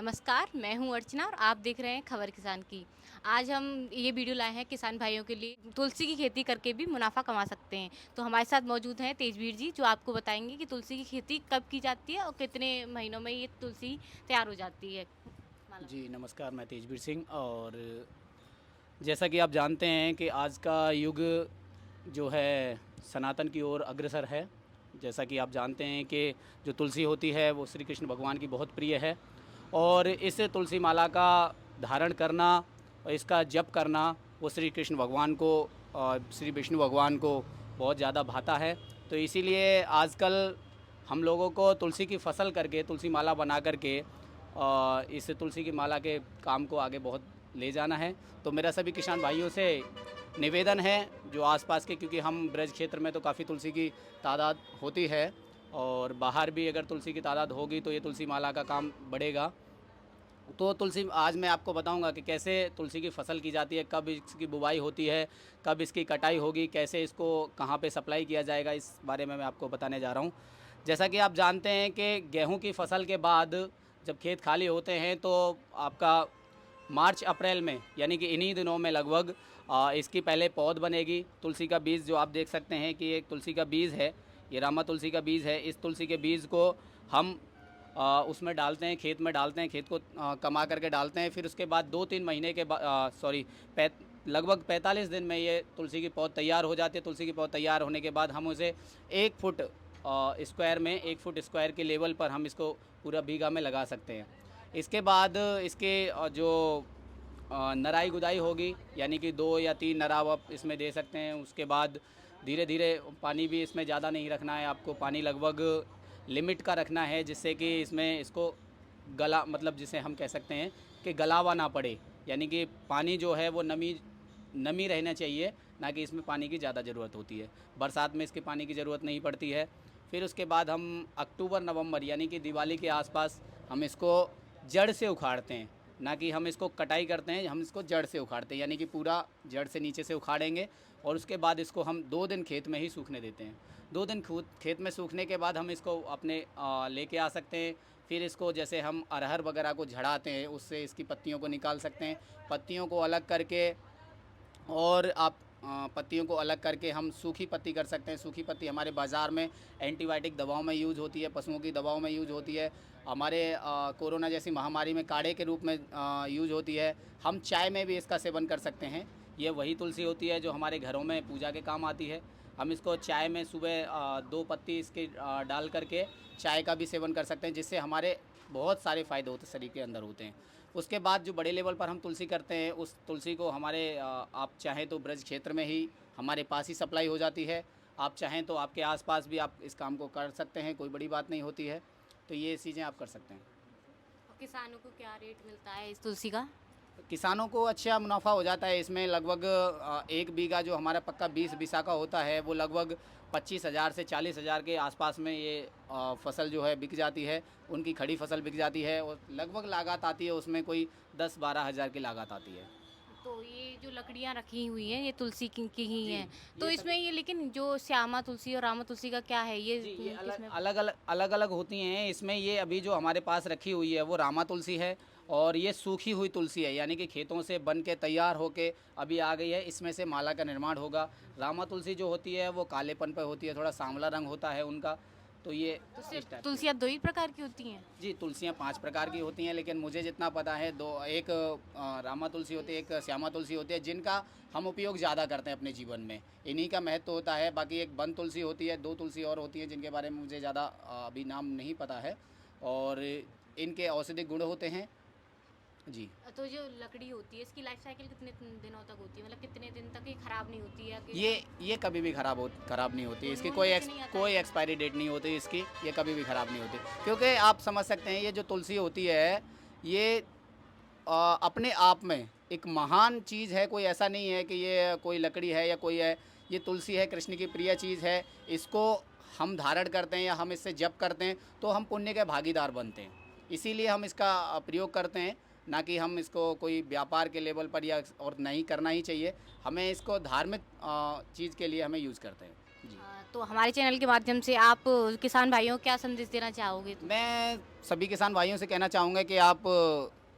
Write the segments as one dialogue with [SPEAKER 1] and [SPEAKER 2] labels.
[SPEAKER 1] नमस्कार, मैं हूँ अर्चना और आप देख रहे हैं खबर किसान की। आज हम ये वीडियो लाए हैं किसान भाइयों के लिए, तुलसी की खेती करके भी मुनाफ़ा कमा सकते हैं। तो हमारे साथ मौजूद हैं तेजवीर जी, जो आपको बताएँगे कि तुलसी की खेती कब की जाती है और कितने महीनों में ये तुलसी तैयार हो जाती है माला।
[SPEAKER 2] जी नमस्कार, मैं तेजवीर सिंह। और जैसा कि आप जानते हैं कि आज का युग जो है सनातन की ओर अग्रसर है। जैसा कि आप जानते हैं कि जो तुलसी होती है वो श्री कृष्ण भगवान की बहुत प्रिय है, और इस तुलसी माला का धारण करना और इसका जप करना वो श्री कृष्ण भगवान को और श्री विष्णु भगवान को बहुत ज़्यादा भाता है। तो इसीलिए आजकल हम लोगों को तुलसी की फसल करके, तुलसी माला बना करके इस तुलसी की माला के काम को आगे बहुत ले जाना है। तो मेरा सभी किसान भाइयों से निवेदन है जो आसपास के, क्योंकि हम ब्रज क्षेत्र में तो काफ़ी तुलसी की तादाद होती है, और बाहर भी अगर तुलसी की तादाद होगी तो ये तुलसी माला का काम बढ़ेगा। तो तुलसी आज मैं आपको बताऊंगा कि कैसे तुलसी की फसल की जाती है, कब इसकी बुवाई होती है, कब इसकी कटाई होगी, कैसे इसको कहाँ पे सप्लाई किया जाएगा, इस बारे में मैं आपको बताने जा रहा हूँ। जैसा कि आप जानते हैं कि गेहूं की फसल के बाद जब खेत खाली होते हैं तो आपका मार्च अप्रैल में, यानी कि इन्हीं दिनों में लगभग इसकी पहले पौध बनेगी। तुलसी का बीज जो आप देख सकते हैं कि एक तुलसी का बीज है, ये रामा तुलसी का बीज है। इस तुलसी के बीज को हम उसमें डालते हैं, खेत में डालते हैं, खेत को कमा करके डालते हैं। फिर उसके बाद 2-3 महीने के बाद लगभग 45 दिन में ये तुलसी की पौध तैयार हो जाती है। तुलसी की पौध तैयार होने के बाद हम उसे 1 फुट स्क्वायर में, 1 फुट स्क्वायर के लेवल पर हम इसको पूरा बीघा में लगा सकते हैं। इसके बाद इसके जो नराई गुदाई होगी, यानी कि 2 या 3 नराव आप इसमें दे सकते हैं। उसके बाद धीरे धीरे पानी भी इसमें ज़्यादा नहीं रखना है आपको, पानी लगभग लिमिट का रखना है, जिससे कि इसमें इसको गला, मतलब जिसे हम कह सकते हैं कि गलावा ना पड़े, यानी कि पानी जो है वो नमी नमी रहना चाहिए, ना कि इसमें पानी की ज़्यादा ज़रूरत होती है। बरसात में इसके पानी की ज़रूरत नहीं पड़ती है। फिर उसके बाद हम अक्टूबर नवंबर यानी कि दिवाली के आसपास हम इसको जड़ से उखाड़ते हैं, ना कि हम इसको कटाई करते हैं, हम इसको जड़ से उखाड़ते हैं, यानी कि पूरा जड़ से नीचे से उखाड़ेंगे। और उसके बाद इसको हम 2 दिन खेत में ही सूखने देते हैं। 2 दिन खेत में सूखने के बाद हम इसको अपने लेके आ सकते हैं। फिर इसको जैसे हम अरहर वगैरह को झड़ाते हैं, उससे इसकी पत्तियों को निकाल सकते हैं। पत्तियों को अलग करके, और आप पत्तियों को अलग करके हम सूखी पत्ती कर सकते हैं। सूखी पत्ती हमारे बाज़ार में एंटीबायोटिक दवाओं में यूज़ होती है, पशुओं की दवाओं में यूज़ होती है, हमारे कोरोना जैसी महामारी में काढ़े के रूप में यूज़ होती है। हम चाय में भी इसका सेवन कर सकते हैं। ये वही तुलसी होती है जो हमारे घरों में पूजा के काम आती है। हम इसको चाय में सुबह 2 पत्ती इसके डाल करके चाय का भी सेवन कर सकते हैं, जिससे हमारे बहुत सारे फ़ायदे होते शरीर के अंदर होते हैं। उसके बाद जो बड़े लेवल पर हम तुलसी करते हैं, उस तुलसी को हमारे आप चाहें तो ब्रज क्षेत्र में ही हमारे पास ही सप्लाई हो जाती है। आप चाहें तो आपके आसपास भी आप इस काम को कर सकते हैं, कोई बड़ी बात नहीं होती है। तो ये चीज़ें आप कर सकते हैं।
[SPEAKER 1] और किसानों को क्या रेट मिलता है इस तुलसी का?
[SPEAKER 2] किसानों को अच्छा मुनाफा हो जाता है इसमें। लगभग 1 बीघा जो हमारा पक्का 20 बीसा का होता है, वो लगभग 25,000 से 40,000 के आसपास में ये फसल जो है बिक जाती है। उनकी खड़ी फसल बिक जाती है, और लगभग लागत आती है उसमें कोई 10-12 हज़ार की लागत आती है।
[SPEAKER 1] तो ये जो लकड़ियाँ रखी हुई हैं ये तुलसी की ही
[SPEAKER 2] जी,
[SPEAKER 1] हैं। तो
[SPEAKER 2] ये सब।
[SPEAKER 1] इसमें ये, लेकिन जो श्यामा तुलसी और रामा तुलसी का क्या है ये
[SPEAKER 2] जी, ये
[SPEAKER 1] किसमें?
[SPEAKER 2] अलग-अलग होती हैं। इसमें ये अभी जो हमारे पास रखी हुई है वो रामा तुलसी है, और ये सूखी हुई तुलसी है, यानी कि खेतों से बन के तैयार होके अभी आ गई है। इसमें से माला का निर्माण होगा। रामा तुलसी जो होती है वो कालेपन पे होती है, थोड़ा सांवला रंग होता है उनका। तो ये
[SPEAKER 1] तो
[SPEAKER 2] इस
[SPEAKER 1] सिर्फ
[SPEAKER 2] टाइप की।
[SPEAKER 1] तुलसियाँ 2 ही प्रकार की होती हैं?
[SPEAKER 2] जी, तुलसियाँ 5 प्रकार की होती हैं, लेकिन मुझे जितना पता है, दो एक रामा तुलसी होती है, एक श्यामा तुलसी होती है, जिनका हम उपयोग ज़्यादा करते हैं अपने जीवन में। इन्हीं का महत्व होता है। बाकी एक वन तुलसी होती है, 2 तुलसी और होती हैं जिनके बारे में मुझे ज़्यादा अभी नाम नहीं पता है, और इनके औषधि गुण होते हैं। जी।
[SPEAKER 1] तो जो लकड़ी होती है इसकी लाइफ साइकिल कितने दिनों तक होती है, मतलब कितने दिन तक ये खराब नहीं होती है कि
[SPEAKER 2] ये कभी भी ख़राब नहीं होती।
[SPEAKER 1] तो
[SPEAKER 2] इसकी
[SPEAKER 1] लोन कैसे नहीं आता
[SPEAKER 2] कोई
[SPEAKER 1] इसमें?
[SPEAKER 2] एक्सपायरी डेट नहीं होती इसकी। ये कभी भी ख़राब नहीं होती, क्योंकि आप समझ सकते हैं ये जो तुलसी होती है, ये अपने आप में एक महान चीज़ है। कोई ऐसा नहीं है कि ये कोई लकड़ी है या कोई है। ये तुलसी है, कृष्ण की प्रिय चीज़ है। इसको हम धारण करते हैं या हम इससे जप करते हैं तो हम पुण्य के भागीदार बनते हैं। इसीलिए हम इसका प्रयोग करते हैं, ना कि हम इसको कोई व्यापार के लेवल पर, या और नहीं करना ही चाहिए। हमें इसको धार्मिक चीज़ के लिए हमें यूज़ करते हैं। जी।
[SPEAKER 1] तो हमारे चैनल के माध्यम से आप किसान भाइयों को क्या संदेश देना चाहोगे?
[SPEAKER 2] मैं सभी किसान भाइयों से कहना चाहूँगा कि आप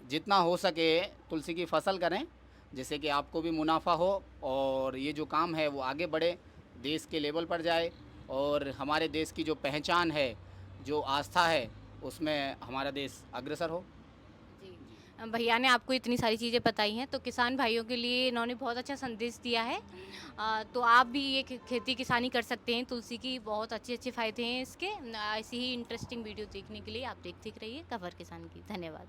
[SPEAKER 2] जितना हो सके तुलसी की फसल करें, जिससे कि आपको भी मुनाफा हो और ये जो काम है वो आगे बढ़े, देश के लेवल पर जाए और हमारे देश की जो पहचान है, जो आस्था है, उसमें हमारा देश अग्रसर हो।
[SPEAKER 1] जी। भैया ने आपको इतनी सारी चीज़ें बताई हैं, तो किसान भाइयों के लिए इन्होंने बहुत अच्छा संदेश दिया है। तो आप भी ये खेती किसानी कर सकते हैं, तुलसी की बहुत अच्छे-अच्छे फ़ायदे हैं इसके। ऐसी ही इंटरेस्टिंग वीडियो देखने के लिए आप देखते रहिए खबर किसान की। धन्यवाद।